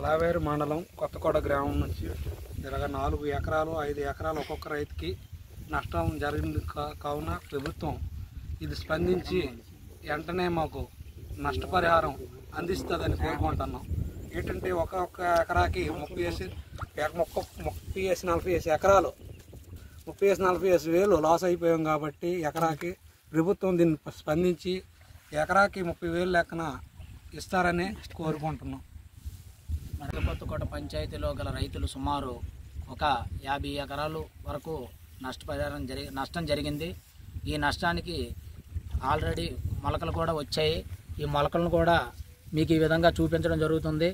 లావేరు మండలం కొత్తకోట గ్రామం నుంచి 4 ఎకరాలు 5 ఎకరాలు ఒక్కొక్క రైతుకి నష్టం జరిగింది కావున ప్రభుత్వం ఇది స్పందించి వెంటనే మాకు నష్టపరిహారం అందిస్తుందని కోరుకుంటున్నాం. ఏంటంటే ఒక్కొక్క ఎకరాకి 30-40 ఎకరాలు 30-40 వేలు లాస్ అయిపోయాం కాబట్టి ఎకరాకి ప్రభుత్వం దీన్ని స్పందించి ఎకరాకి 30,000 లెక్కన ఇస్తారని కోరుకుంటున్నాం. కొత్తకోట పంచాయతీలో గల రైతులు సుమారు ఒక 50 ఎకరాలు వరకు నష్టం జరిగింది. ఈ నష్టానికి ఆల్రెడీ మొలకలు కూడా వచ్చాయి. ఈ మొలకలను కూడా మీకు ఈ విధంగా చూపించడం జరుగుతుంది.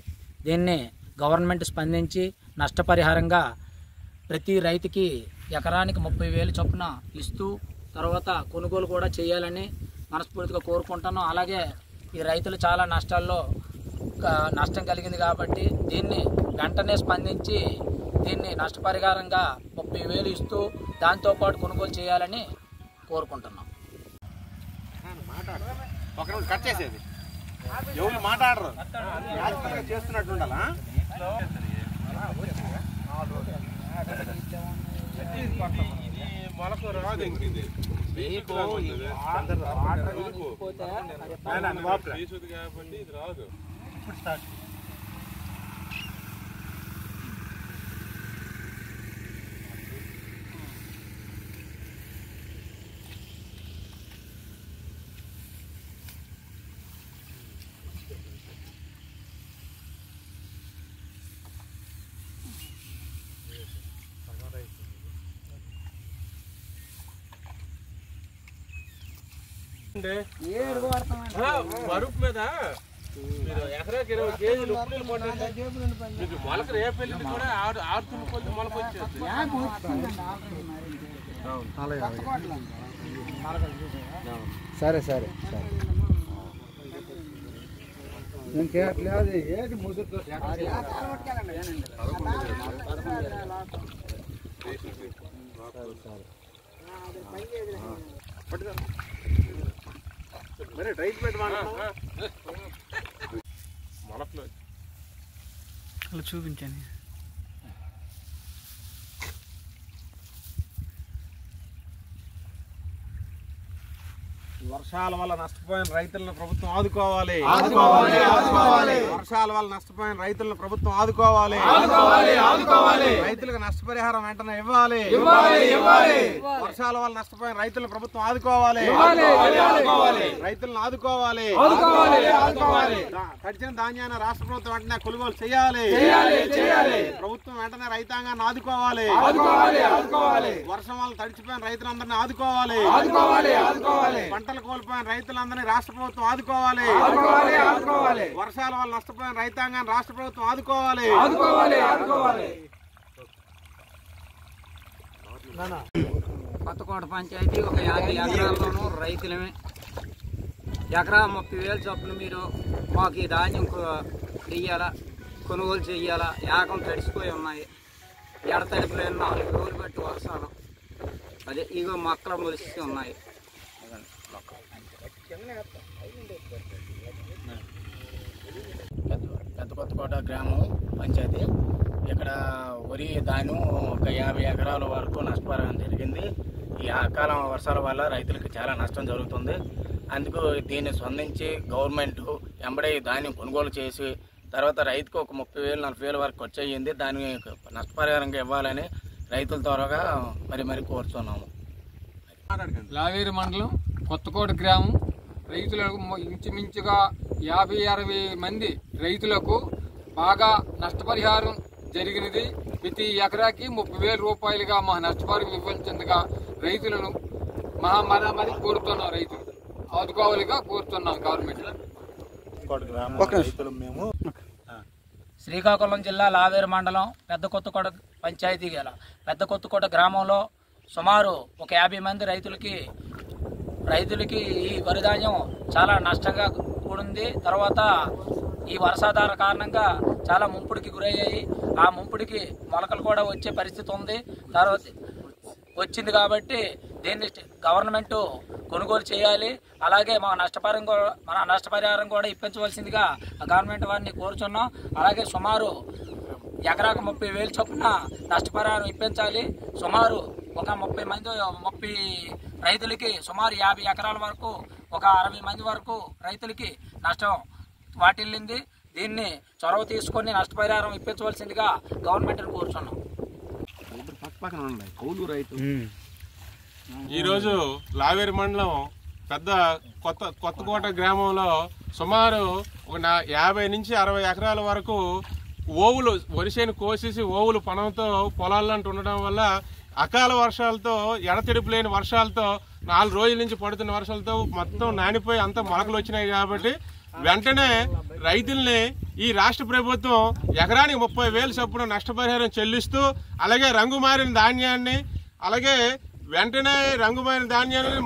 దీన్ని గవర్నమెంట్ స్పందించి నష్టపరిహారంగా ప్రతి రైతుకి ఎకరానికి 30,000 చొప్పున ఇస్తూ తర్వాత కొనుగోలు కూడా చేయాలని మనస్ఫూర్తిగా కోరుకుంటాను. అలాగే ఈ రైతులు చాలా నష్టం కలిగింది కాబట్టి దీన్ని వెంటనే స్పందించి దీన్ని నష్టపరిహారంగా 30,000 ఇస్తూ దాంతోపాటు కొనుగోలు చేయాలని కోరుకుంటున్నాం. కట్ చేసేది ఎవరు మాట్లాడరు చేస్తున్నట్టు ఉండాలా? మొలకు రాదు కాబట్టి ఇది రాదు. ఇప్పుడు స్టార్ట్ బరుపు మీద మీరు ఎకరాకి 20 కేజీలు మీకు మొలక రేపు వెళ్ళి కూడా 6 తుమ్ముకొద్ది మొలక వచ్చేది. సరే సరే సరే ఇంకేట్లేదు ఏంటి ముసుగుతో మరి రైతు పెట్టి మొలకలు అలా చూపించండి. వర్షాల వల్ల నష్టపోయిన రైతులను ప్రభుత్వం ఆదుకోవాలి. వర్షాల వల్ల నష్టపోయిన రైతులను ప్రభుత్వం ఆదుకోవాలి. రైతులకు నష్టపరిహారం వెంటనే ఇవ్వాలి. వర్షాల వల్ల నష్టపోయిన రైతులను ప్రభుత్వం ఆదుకోవాలి. రైతులను ఆదుకోవాలి. తడిచిన ధాన్యాన్ని రాష్ట్ర ప్రభుత్వం వెంటనే కొనుగోలు చేయాలి. ప్రభుత్వం వెంటనే రైతాంగాన్ని ఆదుకోవాలి. వర్షం వల్ల తడిచిపోయిన రైతులందరినీ ఆదుకోవాలి. పంటలు కోల్పోయిన రైతులందరినీ రాష్ట్ర ప్రభుత్వం ఆదుకోవాలి. వర్షాల వల్ల నష్టపోయిన రైతాంగాన్ని రాష్ట్ర ప్రభుత్వం ఆదుకోవాలి. కొత్తకోట పంచాయతీ ఒక 50 ఎకరాల్లోనూ రైతులమే ఎకరా 30,000 చొప్పున మీరు మాకు ఈ ధాన్యం వెయ్యాలా, కొనుగోలు చెయ్యాలా. ఏకం తడిసిపోయి ఉన్నాయి. ఎడతడిపోయిన 4 రోజులు బట్టి వర్షాలు అదే ఇగో మొక్కలు మొలిసి ఉన్నాయి. పెద్ద కొత్తకోట గ్రామం పంచాయతీ ఇక్కడ వరి ధాన్యం ఒక 50 ఎకరాల వరకు నష్టపరిహారం జరిగింది. ఈ అకాలం వర్షాల వల్ల రైతులకు చాలా నష్టం జరుగుతుంది. అందుకు దీన్ని స్పందించి గవర్నమెంట్ వెంబడే ధాన్యం కొనుగోలు చేసి తర్వాత రైతుకు ఒక 30,000-40,000 వరకు ఖర్చు అయ్యింది. దాన్ని నష్టపరిహారంగా ఇవ్వాలని రైతుల త్వరగా మరి కోరుతున్నాము. లావేరు మండలం కొత్తకోట గ్రామం రైతులకు ఇంచుమించుగా 50-60 మంది రైతులకు బాగా నష్టపరిహారం జరిగినది. ప్రతి ఎకరాకి 30,000 రూపాయలుగా మా నష్టపరిహారం ఇవ్వాల్సిందిగా రైతులను మరి కోరుతున్నాం. రైతులు ఆదుకోవాలిగా కోరుతున్నాం గవర్నమెంట్. శ్రీకాకుళం జిల్లా లావేరు మండలం పెద్ద కొత్తకోట పంచాయతీ గల పెద్ద కొత్తకోట గ్రామంలో సుమారు ఒక 50 మంది రైతులకి ఈ వరి ధాన్యం చాలా నష్టంగా కూడింది. తర్వాత ఈ వర్షాధార కారణంగా చాలా ముంపుడికి గురయ్యాయి. ఆ ముంపుడికి మొలకలు కూడా వచ్చే పరిస్థితి ఉంది. తర్వాత వచ్చింది కాబట్టి దీన్ని గవర్నమెంట్ కొనుగోలు చేయాలి. అలాగే మన నష్టపరిహారం కూడా ఇప్పించవలసిందిగా గవర్నమెంట్ వారిని కోరుచున్నాం. అలాగే సుమారు ఎకరాకు 30,000 చొప్పున నష్టపరిహారం ఇప్పించాలి. సుమారు ఒక 30 రైతులకి సుమారు 50 ఎకరాల వరకు ఒక 60 మంది వరకు రైతులకి నష్టం వాటిల్లింది. దీన్ని చొరవ తీసుకొని నష్టపరిహారం ఇప్పించవలసిందిగా గవర్నమెంట్ని కోరుచున్నాం. ఈరోజు లావేరు మండలం పెద్ద కొత్తకోట గ్రామంలో సుమారు ఒక 50 నుంచి 60 ఎకరాల వరకు ఓవులు వరిసేను కోసేసి ఓవులు పనంతో పొలాల్లో ఉండడం వల్ల అకాల వర్షాలతో ఎడతెడుపు లేని వర్షాలతో 4 రోజుల నుంచి పడుతున్న వర్షాలతో మొత్తం నానిపోయి అంతా మొలకలు వచ్చినాయి. కాబట్టి వెంటనే రైతుల్ని ఈ రాష్ట్ర ప్రభుత్వం ఎకరానికి 30,000 చొప్పున నష్టపరిహారం చెల్లిస్తూ అలాగే రంగుమారిన ధాన్యాన్ని వెంటనే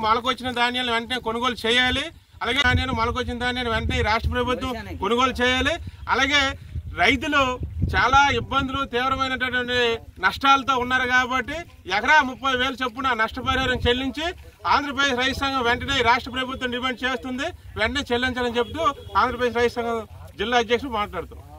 మొలకొచ్చిన ధాన్యాన్ని వెంటనే కొనుగోలు చేయాలి. అలాగే మొలకొచ్చిన ధాన్యాన్ని వెంటనే రాష్ట్ర ప్రభుత్వం కొనుగోలు చేయాలి. అలాగే రైతులు చాలా ఇబ్బందులు తీవ్రమైనటువంటి నష్టాలతో ఉన్నారు కాబట్టి ఎకరా 30,000 చొప్పున నష్టపరిహారం చెల్లించి ఆంధ్రప్రదేశ్ రైతు సంఘం వెంటనే రాష్ట్ర ప్రభుత్వం డిమాండ్ చేస్తుంది. వెంటనే చెల్లించాలని చెప్తూ ఆంధ్రప్రదేశ్ రైతు సంఘం జిల్లా అధ్యక్షుడు మాట్లాడుతున్నారు.